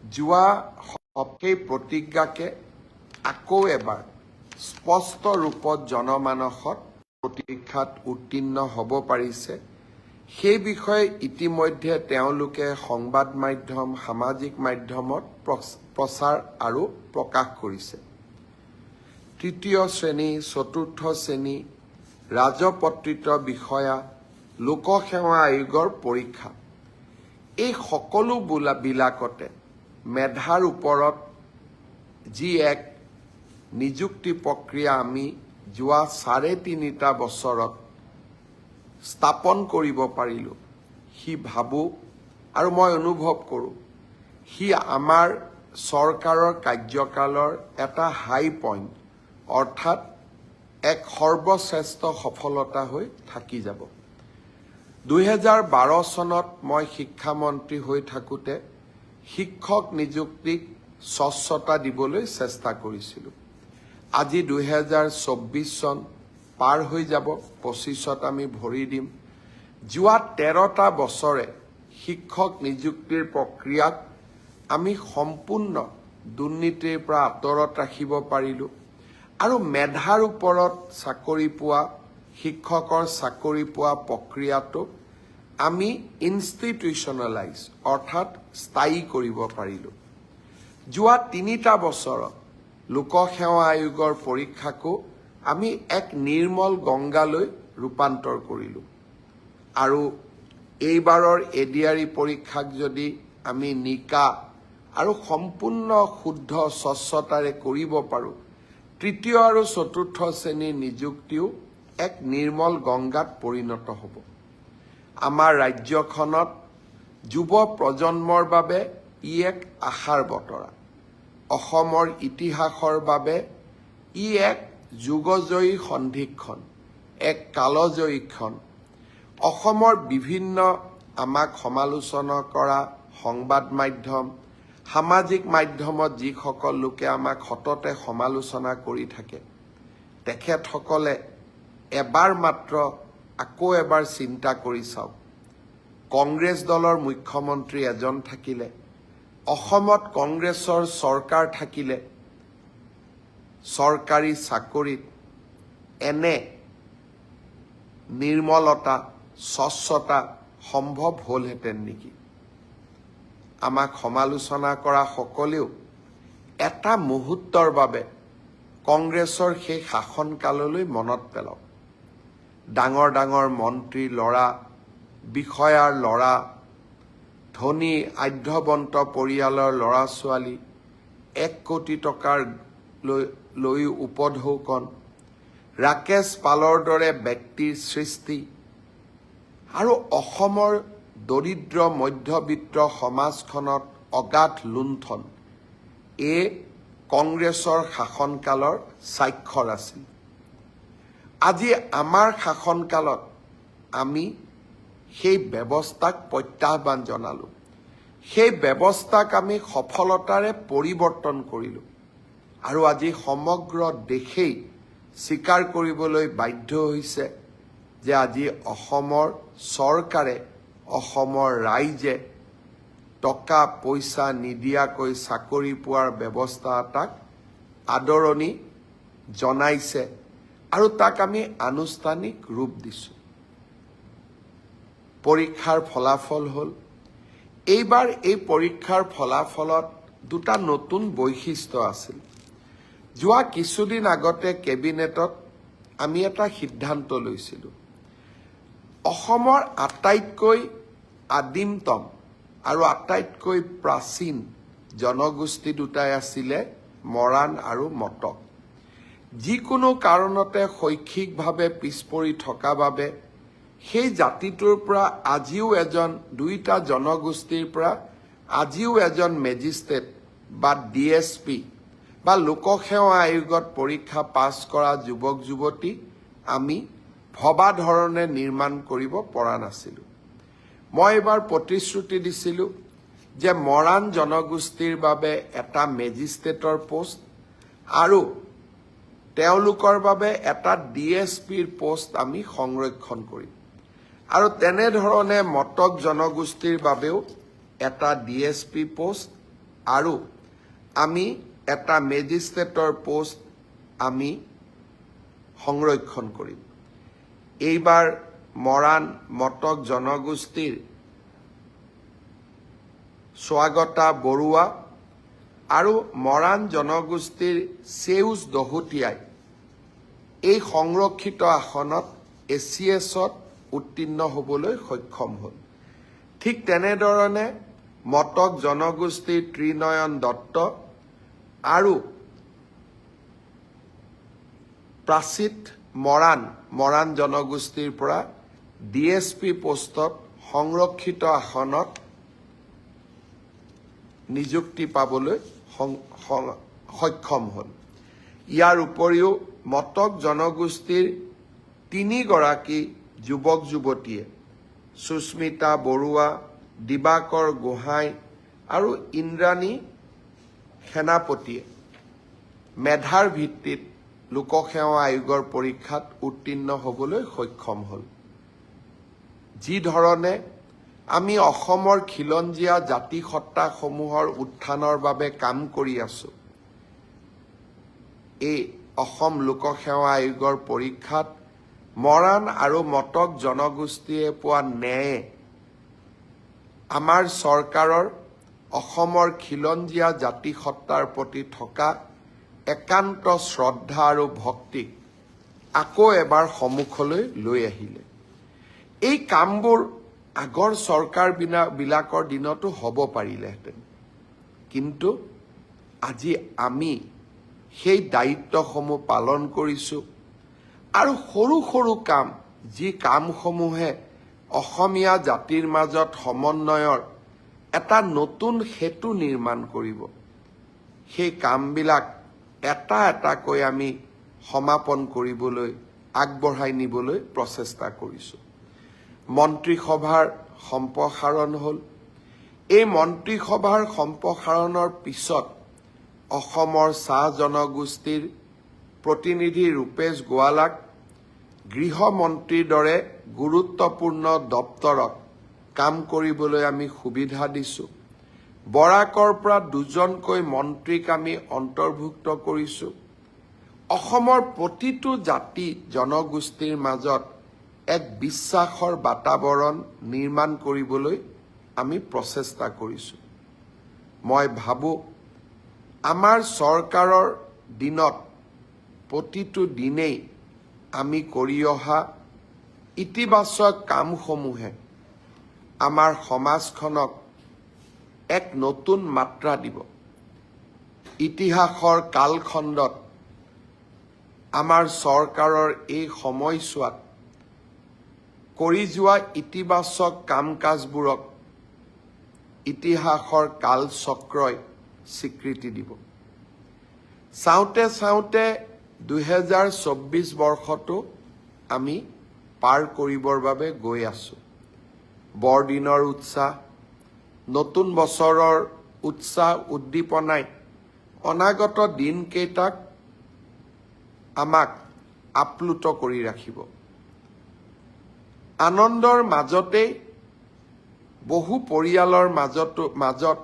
যোৱা সেই প্ৰতিজ্ঞাকে আকৌ এবাৰ স্পষ্ট ৰূপত জনমানসত পৰীক্ষাত উত্তীৰ্ণ হ'ব পাৰিছে। সেই বিষয়ে ইতিমধ্যে তেওঁলোকে সংবাদ মাধ্যম, সামাজিক মাধ্যমত প্ৰচাৰ আৰু প্ৰকাশ কৰিছে। তৃতীয় শ্ৰেণী, চতুৰ্থ শ্ৰেণী, ৰাজপত্ৰিত বিষয়া, লোকসেৱা আয়োগৰ পৰীক্ষা, এই সকলোবিলাকতে মেধাৰ ওপৰত যি এক নিযুক্তি প্ৰক্ৰিয়া আমি যোৱা ৩.৫ বছৰত স্থাপন কৰিব পাৰিলোঁ, সি ভাবোঁ আৰু মই অনুভৱ কৰোঁ, সি আমাৰ চৰকাৰৰ কাৰ্যকালৰ এটা হাই পইণ্ট, অৰ্থাৎ এক সৰ্বশ্ৰেষ্ঠ সফলতা হৈ থাকি যাব। ২০১২ চনত মই শিক্ষামন্ত্ৰী হৈ থাকোঁতে শিক্ষক নিযুক্তিক স্বচ্ছতা দিবলৈ চেষ্টা কৰিছিলোঁ। আজি ২০২৪ চন পাৰ হৈ যাব, ২৫ত আমি ভৰি দিম। যোৱা ১৩টা বছৰে শিক্ষক নিযুক্তিৰ প্ৰক্ৰিয়াক আমি সম্পূৰ্ণ দুৰ্নীতিৰ পৰা আঁতৰত ৰাখিব পাৰিলোঁ আৰু মেধাৰ ওপৰত চাকৰি পোৱা, শিক্ষকৰ চাকৰি পোৱা প্ৰক্ৰিয়াটোক আমি ইনষ্টিটিউচনেলাইজ অৰ্থাৎ স্থায়ী কৰিব পাৰিলোঁ। যোৱা ৩টা বছৰত লোকসেৱা আয়োগৰ পৰীক্ষাকো আমি এক নিৰ্মল গংগালৈ ৰূপান্তৰ কৰিলোঁ আৰু এইবাৰৰ এডিআৰই পৰীক্ষাক যদি আমি নিকা আৰু সম্পূৰ্ণ শুদ্ধ স্বচ্ছতাৰে কৰিব পাৰোঁ, তৃতীয় আৰু চতুৰ্থ শ্ৰেণীৰ নিযুক্তিও এক নিৰ্মল গংগাত পৰিণত হ'ব। আমাৰ ৰাজ্যখনত যুৱ প্ৰজন্মৰ বাবে ই এক আশাৰ বতৰা। অসমৰ ইতিহাসৰ বাবে ই এক যুগজয়ী সন্ধিক্ষণ, এক কালজয়ী ক্ষণ। অসমৰ বিভিন্ন আমাক সমালোচনা কৰা সংবাদ মাধ্যম, সামাজিক মাধ্যমত যিসকল লোকে আমাক সততে সমালোচনা কৰি থাকে, তেখেতসকলে এবাৰ মাত্ৰ আকৌ এবাৰ চিন্তা কৰি চাওক, কংগ্ৰেছ দলৰ মুখ্যমন্ত্ৰী এজন থাকিলে, অসমত কংগ্ৰেছৰ চৰকাৰ থাকিলে, চৰকাৰী চাকৰিত এনে নিৰ্মলতা, স্বচ্ছতা সম্ভৱ হ'লহেঁতেন নেকি? আমাক সমালোচনা কৰা সকলেও এটা মুহূৰ্তৰ বাবে কংগ্ৰেছৰ সেই শাসনকাললৈ মনত পেলাওক। ডাঙৰ ডাঙৰ মন্ত্ৰীৰ ল'ৰা, বিষয়াৰ ল'ৰা, ধনী আঢ্যবন্ত পৰিয়ালৰ ল'ৰা ছোৱালী, ১ কোটি টকাৰ লৈ উপঢৌকন, ৰাকেশ পালৰ দৰে ব্যক্তিৰ সৃষ্টি আৰু অসমৰ দৰিদ্ৰ মধ্যবিত্ত সমাজখনত অগাধ লুণ্ঠন, এই কংগ্ৰেছৰ শাসনকালৰ স্বাক্ষৰ আছিল। আজি আমাৰ শাসনকালত আমি সেই ব্যৱস্থাক প্ৰত্যাহ্বান জনালোঁ, সেই ব্যৱস্থাক আমি সফলতাৰে পৰিৱৰ্তন কৰিলোঁ আৰু আজি সমগ্ৰ দেশেই স্বীকাৰ কৰিবলৈ বাধ্য হৈছে যে আজি অসমৰ চৰকাৰে, অসমৰ ৰাইজে টকা পইচা নিদিয়াকৈ চাকৰি পোৱাৰ ব্যৱস্থা এটাক আদৰণি জনাইছে আৰু তাক আমি আনুষ্ঠানিক ৰূপ দিছোঁ। পৰীক্ষাৰ ফলাফল হ'ল, এইবাৰ এই পৰীক্ষাৰ ফলাফলত দুটা নতুন বৈশিষ্ট্য আছিল। যোৱা কিছুদিন আগতে কেবিনেটত আমি এটা সিদ্ধান্ত লৈছিলোঁ, অসমৰ আটাইতকৈ আদিমতম আৰু আটাইতকৈ প্ৰাচীন জনগোষ্ঠী দুটাই আছিলে মৰাণ আৰু মটক। যিকোনো কাৰণতে শৈক্ষিকভাৱে পিছ পৰি থকা বাবে সেই জাতিটোৰ পৰা আজিও দুইটা জনগোষ্ঠীৰ পৰা আজিও এজন মেজিষ্ট্ৰেট বা ডিএছপি বা লোকসেৱা আয়োগত পৰীক্ষা পাছ কৰা যুৱক যুৱতী আমি ভবা ধৰণে নিৰ্মাণ কৰিব পৰা নাছিলোঁ। মই এবাৰ প্ৰতিশ্ৰুতি দিছিলোঁ যে মৰাণ জনগোষ্ঠীৰ বাবে এটা মেজিষ্ট্ৰেটৰ পোষ্ট আৰু তেওঁলোকৰ বাবে এটা ডিএছপিৰ পোষ্ট আমি সংৰক্ষণ কৰিম আৰু তেনেধৰণে মটক জনগোষ্ঠীৰ বাবেও এটা ডিএছপি পোষ্ট আৰু আমি এটা মেজিষ্ট্ৰেটৰ পোষ্ট আমি সংৰক্ষণ কৰিম। এইবাৰ মৰাণ মটক জনগোষ্ঠীৰ স্বাগতা বৰুৱা আৰু মৰাণ জনগোষ্ঠীৰ সেউজ দহোটীয়াই এই সংৰক্ষিত আসনত ACSত উত্তীৰ্ণ হ'বলৈ সক্ষম হ'ল। ঠিক তেনেধৰণে মটক জনগোষ্ঠীৰ ত্ৰিনয়ন দত্ত আৰু প্ৰাচিত মৰাণ জনগোষ্ঠীৰ পৰা DSP পোষ্টত সংৰক্ষিত আসনত নিযুক্তি পাবলৈ সক্ষম হ'ল। ইয়াৰ উপৰিও মটক জনগোষ্ঠীৰ 3 গৰাকী যুৱক যুৱতীয়ে সুস্মিতা বৰুৱা, দিবাকৰ গোহাঁই আৰু ইন্দ্ৰাণী সেনাপতিয়ে মেধাৰ ভিত্তিত লোকসেৱা আয়োগৰ পৰীক্ষাত উত্তীৰ্ণ হ'বলৈ সক্ষম হ'ল। যি ধৰণে আমি অসমৰ খিলঞ্জীয়া জাতি সত্তাসমূহৰ উত্থানৰ বাবে কাম কৰি আছো, এই অসম লোকসেৱা আয়োগৰ পৰীক্ষাত মৰাণ আৰু মটক জনগোষ্ঠীয়ে পোৱা ন্যায়ে আমাৰ চৰকাৰৰ অসমৰ খিলঞ্জীয়া জাতি সত্তাৰ প্ৰতি থকা একান্ত শ্ৰদ্ধা আৰু ভক্তিক আকৌ এবাৰ সন্মুখলৈ লৈ আহিলে। এই কামবোৰ আগৰ চৰকাৰবিলাকৰ দিনতো হ'ব পাৰিলেহেঁতেন, কিন্তু আজি আমি সেই দায়িত্বসমূহ পালন কৰিছোঁ আৰু সৰু সৰু কাম, যি কামসমূহে অসমীয়া জাতিৰ মাজত সমন্বয়ৰ এটা নতুন সেতু নিৰ্মাণ কৰিব, সেই কামবিলাক এটা এটাকৈ আমি সমাপন কৰিবলৈ আগবঢ়াই নিবলৈ প্ৰচেষ্টা কৰিছোঁ। মন্ত্ৰীসভাৰ সম্প্ৰসাৰণ হ'ল। এই মন্ত্ৰীসভাৰ সম্প্ৰসাৰণৰ পিছত অসমৰ চাহ জনগোষ্ঠীৰ প্ৰতিনিধি ৰূপেশ গোৱালাক গৃহমন্ত্ৰীৰ দৰে গুৰুত্বপূৰ্ণ দপ্তৰত কাম কৰিবলৈ আমি সুবিধা দিছোঁ। বৰাকৰ পৰা 2জনকৈ মন্ত্ৰীক আমি অন্তৰ্ভুক্ত কৰিছোঁ। অসমৰ প্ৰতিটো জাতি জনগোষ্ঠীৰ মাজত এক বিশ্বাসৰ বাতাবৰণ নিৰ্মাণ কৰিবলৈ আমি প্ৰচেষ্টা কৰিছোঁ। মই ভাবোঁ আমাৰ চৰকাৰৰ দিনত প্ৰতিটো দিনেই আমি কৰি অহা ইতিবাচক কামসমূহে আমাৰ সমাজখনক এক নতুন মাত্ৰা দিব। ইতিহাসৰ কালখণ্ডত আমাৰ চৰকাৰৰ এই সময়ছোৱাত কৰি যোৱা ইতিবাচক কাম কাজবোৰক ইতিহাসৰ কালচক্ৰই স্বীকৃতি দিব। চাওঁতে চাওঁতে 2024 বৰ্ষটো আমি পাৰ কৰিবৰ বাবে গৈ আছোঁ। বৰদিনৰ উৎসাহ, নতুন বছৰৰ উৎসাহ উদ্দীপনাই অনাগত দিনকেইটাক আমাক আপ্লুত কৰি ৰাখিব। আনন্দৰ মাজতেই বহু পৰিয়ালৰ মাজত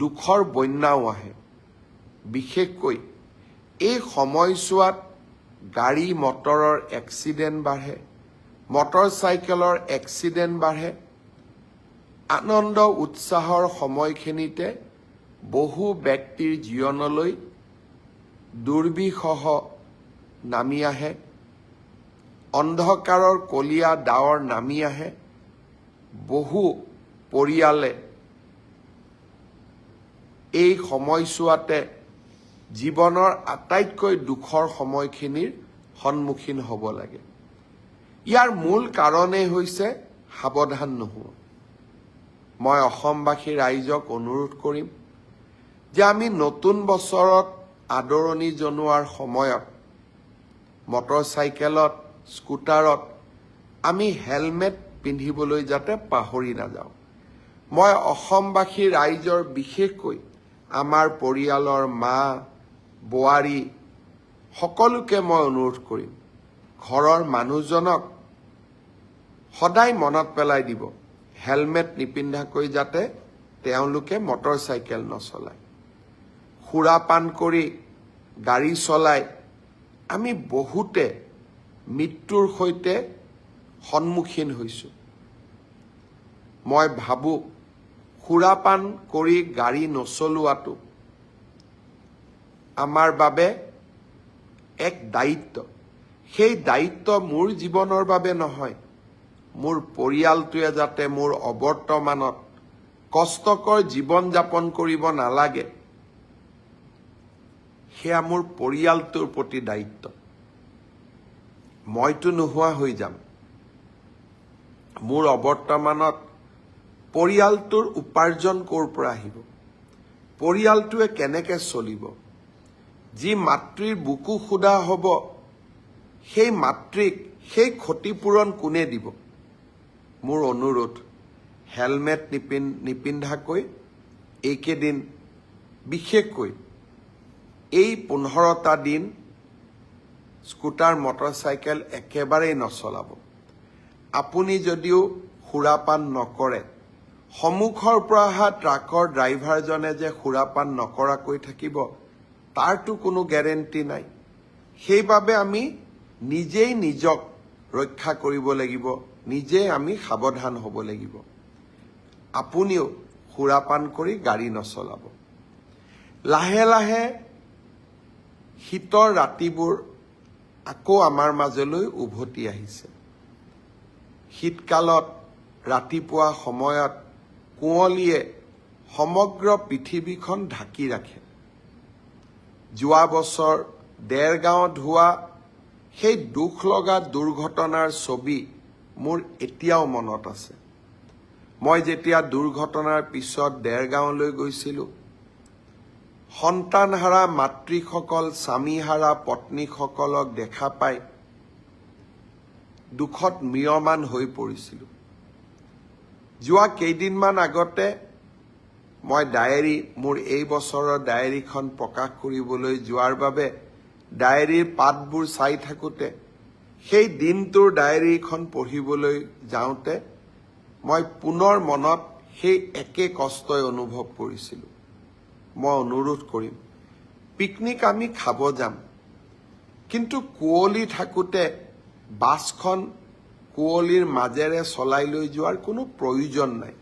দুখৰ বন্যাও আহে। বিশেষকৈ এই সময়ছোৱাত গাড়ী মটৰৰ এক্সিডেণ্ট বাঢ়ে, মটৰচাইকেলৰ এক্সিডেণ্ট বাঢ়ে। আনন্দ উৎসাহৰ সময়খিনিতে বহু ব্যক্তিৰ জীৱনলৈ দুৰ্বিষহ নামি আহে, অন্ধকাৰৰ কলীয়া ডাৱৰ নামি আহে। বহু পৰিয়ালে এই সময়ছোৱাতে জীৱনৰ আটাইতকৈ দুখৰ সময়খিনিৰ সন্মুখীন হ'ব লাগে। ইয়াৰ মূল কাৰণেই হৈছে সাৱধান নোহোৱা। মই অসমবাসী ৰাইজক অনুৰোধ কৰিম যে আমি নতুন বছৰত আদৰণি জনোৱাৰ সময়ত মটৰচাইকেলত, স্কুটাৰত আমি হেলমেট পিন্ধিবলৈ যাতে পাহৰি নাযাওঁ। মই অসমবাসী ৰাইজৰ বিশেষকৈ আমাৰ পৰিয়ালৰ মা, বোৱাৰী সকলোকে মই অনুৰোধ কৰিম, ঘৰৰ মানুহজনক সদায় মনত পেলাই দিব, হেলমেট নিপিন্ধাকৈ যাতে তেওঁলোকে মটৰচাইকেল নচলায়। সুৰাপান কৰি গাড়ী চলায় আমি বহুতে মৃত্যুৰ সৈতে সন্মুখীন হৈছোঁ। মই ভাবোঁ সুৰাপান কৰি গাড়ী নচলোৱাটো আমাৰ বাবে এক দায়িত্ব। সেই দায়িত্ব মোৰ জীৱনৰ বাবে নহয়, মোৰ পৰিয়ালটোৱে যাতে মোৰ অবৰ্তমানত কষ্টকৰ জীৱন যাপন কৰিব নালাগে, সেয়া মোৰ পৰিয়ালটোৰ প্ৰতি দায়িত্ব। মইতো নোহোৱা হৈ যাম, মোৰ অবৰ্তমানত পৰিয়ালটোৰ উপাৰ্জন ক'ৰ পৰা আহিব, পৰিয়ালটোৱে কেনেকৈ চলিব, যি মাতৃৰ বুকু সুদা হ'ব সেই মাতৃক সেই ক্ষতিপূৰণ কোনে দিব। মোৰ অনুৰোধ, হেলমেট নিপিন্ধাকৈ এইকেইদিন বিশেষকৈ এই 15টা দিন স্কুটাৰ মটৰচাইকেল একেবাৰেই নচলাব। আপুনি যদিও সুৰাপান নকৰে, সন্মুখৰ পৰা অহা ট্ৰাকৰ ড্ৰাইভাৰজনে যে সুৰাপান নকৰাকৈ থাকিব তাৰতো কোনো গেৰেণ্টি নাই। সেইবাবে আমি নিজেই নিজক ৰক্ষা কৰিব লাগিব, নিজেই আমি সাৱধান হ'ব লাগিব। আপুনিও সুৰাপান কৰি গাড়ী নচলাব। লাহে লাহে শীতৰ ৰাতিবোৰ আকৌ আমাৰ মাজলৈ উভতি আহিছে। শীতকালত ৰাতিপুৱা সময়ত কুঁৱলীয়ে সমগ্ৰ পৃথিৱীখন ঢাকি ৰাখে। যোৱা বছৰ দেৰগাঁৱত হোৱা সেই দুখ লগা দুৰ্ঘটনাৰ ছবি মোৰ এতিয়াও মনত আছে। মই যেতিয়া দুৰ্ঘটনাৰ পিছত দেৰগাঁৱলৈ গৈছিলোঁ, সন্তানহাৰা মাতৃসকল, স্বামীহাৰা পত্নীসকলক দেখা পাই দুখত ম্ৰিয়মান হৈ পৰিছিলোঁ। যোৱা কেইদিনমান আগতে মই মোৰ এই বছৰৰ ডায়েৰীখন প্ৰকাশ কৰিবলৈ যোৱাৰ বাবে ডায়েৰীৰ পাতবোৰ চাই থাকোঁতে, সেই দিনটোৰ ডায়েৰীখন পঢ়িবলৈ যাওঁতে মই পুনৰ মনত সেই একে কষ্টই অনুভৱ কৰিছিলোঁ। মই অনুৰোধ কৰিম, পিকনিক আমি খাব যাম, কিন্তু কুঁৱলী থাকোঁতে বাছখন কুঁৱলীৰ মাজেৰে চলাই লৈ যোৱাৰ কোনো প্ৰয়োজন নাই।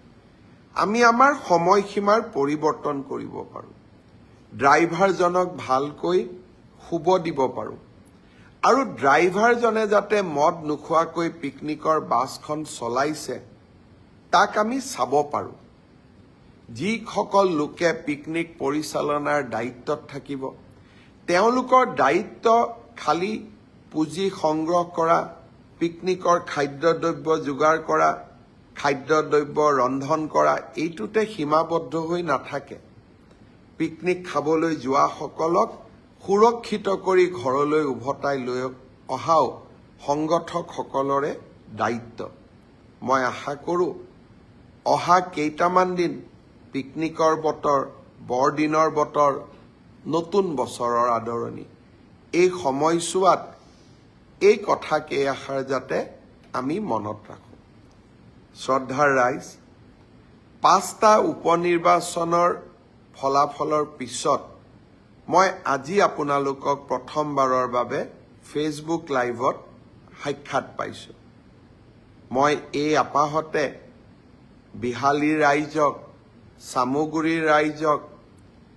আমি আমাৰ সময়সীমাৰ পৰিৱৰ্তন কৰিব পাৰোঁ, ড্ৰাইভাৰজনক ভালকৈ শুব দিব পাৰোঁ, আৰু ড্ৰাইভাৰজনে যাতে মদ নোখোৱাকৈ পিকনিকৰ বাছখন চলাইছে তাক আমি চাব পাৰোঁ। যিসকল লোকে পিকনিক পৰিচালনাৰ দায়িত্বত থাকিব, তেওঁলোকৰ দায়িত্ব খালি পুঁজি সংগ্ৰহ কৰা, পিকনিকৰ খাদ্যদ্ৰব্য যোগাৰ কৰা, খাদ্যদ্ৰব্য ৰন্ধন কৰা, এইটোতে সীমাবদ্ধ হৈ নাথাকে। পিকনিক খাবলৈ যোৱাসকলক সুৰক্ষিত কৰি ঘৰলৈ উভতাই লৈ অহাও সংগঠকসকলৰে দায়িত্ব। মই আশা কৰোঁ অহা কেইটামান দিন পিকনিকৰ বতৰ, বৰদিনৰ বতৰ, নতুন বছৰৰ আদৰণি, এই সময়ছোৱাত এই কথা কেইআষাৰ যাতে আমি মনত ৰাখোঁ। শ্ৰদ্ধাৰ ৰাইজ, 5টা উপনিৰ্বাচনৰ ফলাফলৰ পিছত মই আজি আপোনালোকক প্ৰথমবাৰৰ বাবে ফেচবুক লাইভত সাক্ষাৎ পাইছোঁ। মই এই আপাহতে বিহালীৰ ৰাইজক, চামগুৰিৰ ৰাইজক,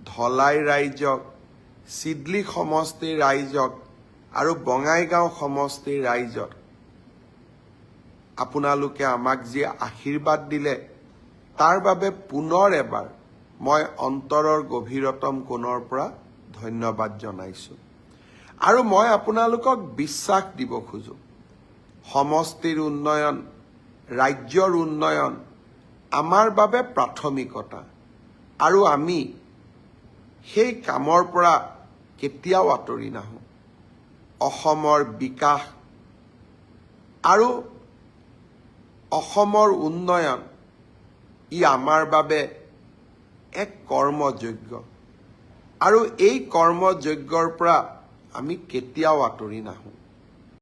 ধলাই ৰাইজক, চিডলি সমষ্টিৰ ৰাইজক আৰু বঙাইগাঁও সমষ্টিৰ ৰাইজক আপোনালোকে আমাক যি আশীৰ্বাদ দিলে তাৰ বাবে পুনৰ এবাৰ মই অন্তৰৰ গভীৰতম কোণৰ পৰা ধন্যবাদ জনাইছোঁ। আৰু মই আপোনালোকক বিশ্বাস দিব খোজোঁ, সমষ্টিৰ উন্নয়ন, ৰাজ্যৰ উন্নয়ন আমাৰ বাবে প্ৰাথমিকতা, আৰু আমি সেই কামৰ পৰা কেতিয়াও আঁতৰি নাহোঁ। অসমৰ বিকাশ আৰু অসমৰ উন্নয়ন ই আমাৰ বাবে এক কৰ্মযজ্ঞ, আৰু এই কৰ্মযজ্ঞৰ পৰা আমি কেতিয়াও আঁতৰি নাহোঁ।